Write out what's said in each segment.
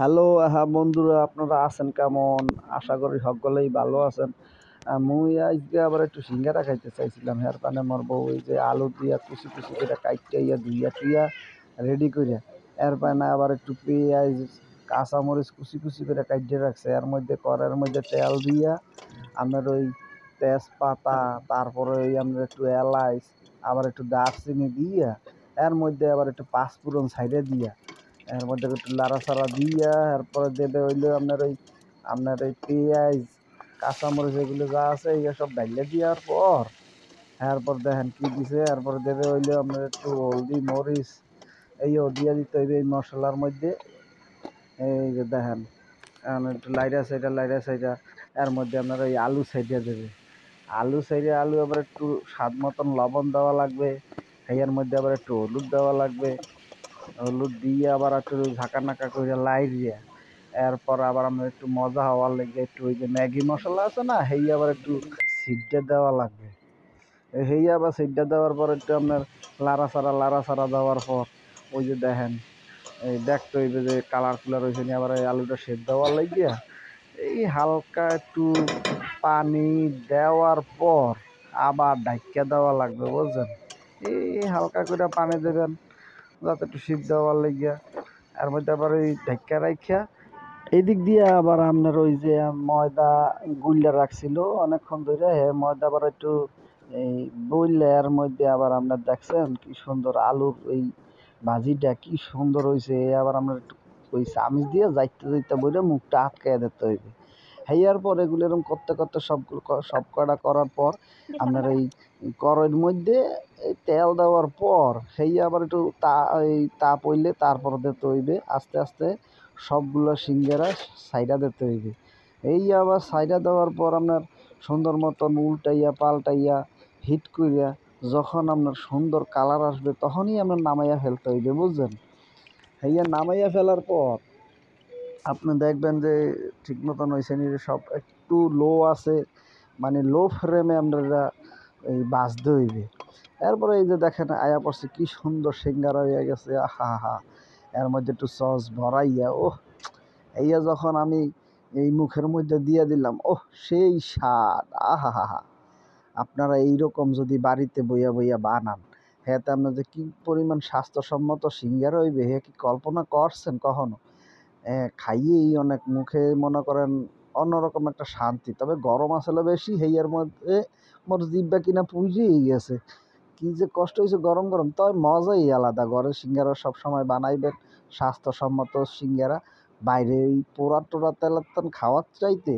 Hello, হ্যাঁ বন্ধুরা, আপনারা আছেন কেমন? আশা করি সকলেই ভালো আছেন। মুই আজকে আবার একটু সিঙ্গারা খাইতে চাইছিলাম। এর কারণে মোর বউ ওই যে আলু দিয়া কুচি কুচি করে কাইট্টা ধুইয়া টুইয়া রেডি করে, এর পানে আবার একটু পেঁয়াজ কাঁচামরিচ কুচি কুচি করে কাইটে রাখছে। এর মধ্যে কড়াইয়ের মধ্যে তেল দিয়া আপনার ওই তেজপাতা, তারপরে ওই আপনার একটু এলাচ, আবার একটু দারচিনি দিয়া, এর মধ্যে আবার একটু পাঁচফোড়ন সাইডে দিয়া, এর মধ্যে একটু লাড়াচাড়া দিয়া, এরপরে দেবে হইলো আপনার ওই পেঁয়াজ কাঁচামরিচ এগুলো যা আছে এগুলো সব ডাইলে দেওয়ার পর, এরপর দেখেন কি দিছে, এরপর দেবে হইলো আপনার একটু হলদি মরিচ এইও দিয়া দিতে হইবে এই মশলার মধ্যে। এই যে দেখেন একটু লাইরা সাইডা এর মধ্যে আপনার ওই আলু সাইডা দেবে, আলু আবার একটু স্বাদ মতন লবণ দেওয়া লাগবে, এর মধ্যে আবার একটু হলুদ দেওয়া লাগবে, হলুদ দিয়ে আবার একটু ঝাঁকা নাকা করে লাইরিয়া, এরপর আবার আমরা একটু মজা হওয়ার লেগে একটু ওই যে ম্যাগি মশলা আছে না, সেই আবার একটু সিডটা দেওয়া লাগবে। সেই আবার সিডটা দেওয়ার পর একটু আপনার লাড়াচাড়া দেওয়ার পর ওই যে দেখেন এই দেখতে হইবে যে কালার কুলার হয়েছে নি, আবার এই আলুটা সেদ্ধ দেওয়ার লাগিয়া এই হালকা একটু পানি দেওয়ার পর আবার ঢাইকা দেওয়া লাগবে, বুঝছেন? এই হালকা করে পানি দেবেন যাতে একটু সিদ্ধ হওয়ার লাগিয়া। এর মধ্যে আবার ওই ঢাইকা রাইখা এদিক দিয়ে আবার আপনার ওই যে ময়দা গুল্লা রাখছিল অনেকক্ষণ ধরে, ময়দা আবার একটু এই বললে এর মধ্যে আবার আপনার দেখছেন কি সুন্দর আলুর ওই ভাজিটা কি সুন্দর হয়েছে। আবার আমরা একটু ওই চামিচ দিয়ে যাইতে যাইতে বলে মুখটা আটকায় দিতে হইবে। হেয়ার পর এগুলো এরকম করতে করতে সব কটা করার পর আপনার এই কড়াইয়ের মধ্যে এই তেল দেওয়ার পর সেই আবার একটু তাপ হইলে তারপর দিতে হইবে আস্তে আস্তে সবগুলো সিঙ্গারা সাইডা দিতে হইবে। এই আবার সাইডা দেওয়ার পর আপনার সুন্দর মতন উল্টাইয়া পাল্টাইয়া হিট করিয়া যখন আপনার সুন্দর কালার আসবে তখনই আপনার নামাইয়া ফেলতে হইবে, বুঝছেন? হইয়া নামাইয়া ফেলার পর আপনি দেখবেন যে ঠিক মতন হয়েছে নি, সব একটু লো আছে, মানে লো ফ্লেমে আপনারা এই বাজতে হইবে। এরপরে এই যে দেখেন আয়া পড়ছে কি সুন্দর সিঙ্গারা হয়ে গেছে, আহা হা। এর মধ্যে একটু সস ভরাইয়া এইয়া যখন আমি এই মুখের মধ্যে দিয়ে দিলাম, সেই স্বাদ, আহা হা হা। আপনারা এইরকম যদি বাড়িতে বইয়া বইয়া বানান, হ্যাঁ তা আপনার যে কী পরিমাণ স্বাস্থ্যসম্মত সিঙ্গারা হইবে হে কি কল্পনা করছেন কখনো? খাইয়েই অনেক মুখে মনে করেন অন্যরকম একটা শান্তি। তবে গরম আসলে বেশি, হেইয়ার মধ্যে মোর জিহ্বা কিনা পুইরেই গেছে। কি যে কষ্ট হয়েছে গরম গরম, তবে মজাই আলাদা। ঘরে সিঙ্গারা সবসময় বানাইবেন, স্বাস্থ্যসম্মত সিঙ্গারা। বাইরে ওই পোড়া টোড়া তেলের তেল খাওয়ার চাইতে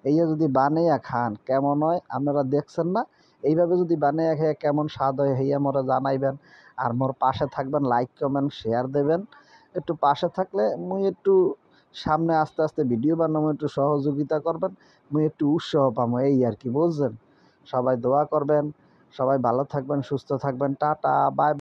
এইয়া যদি বানাইয়া খান কেমন হয় আপনারা দেখছেন না? এইভাবে যদি বানাইয়া খেয়ে কেমন স্বাদ হয় হেইয়া মোরা জানাইবেন। আর মোর পাশে থাকবেন, লাইক কমেন্ট শেয়ার দেবেন। একটু পাশে থাকলে মুই একটু সামনে আস্তে আস্তে ভিডিও বানাবো, একটু সহযোগিতা করবেন, মুই একটু উৎসাহ পাবো, এই আর কি, বুঝছেন? সবাই দোয়া করবেন, সবাই ভালো থাকবেন, সুস্থ থাকবেন। Tata, by.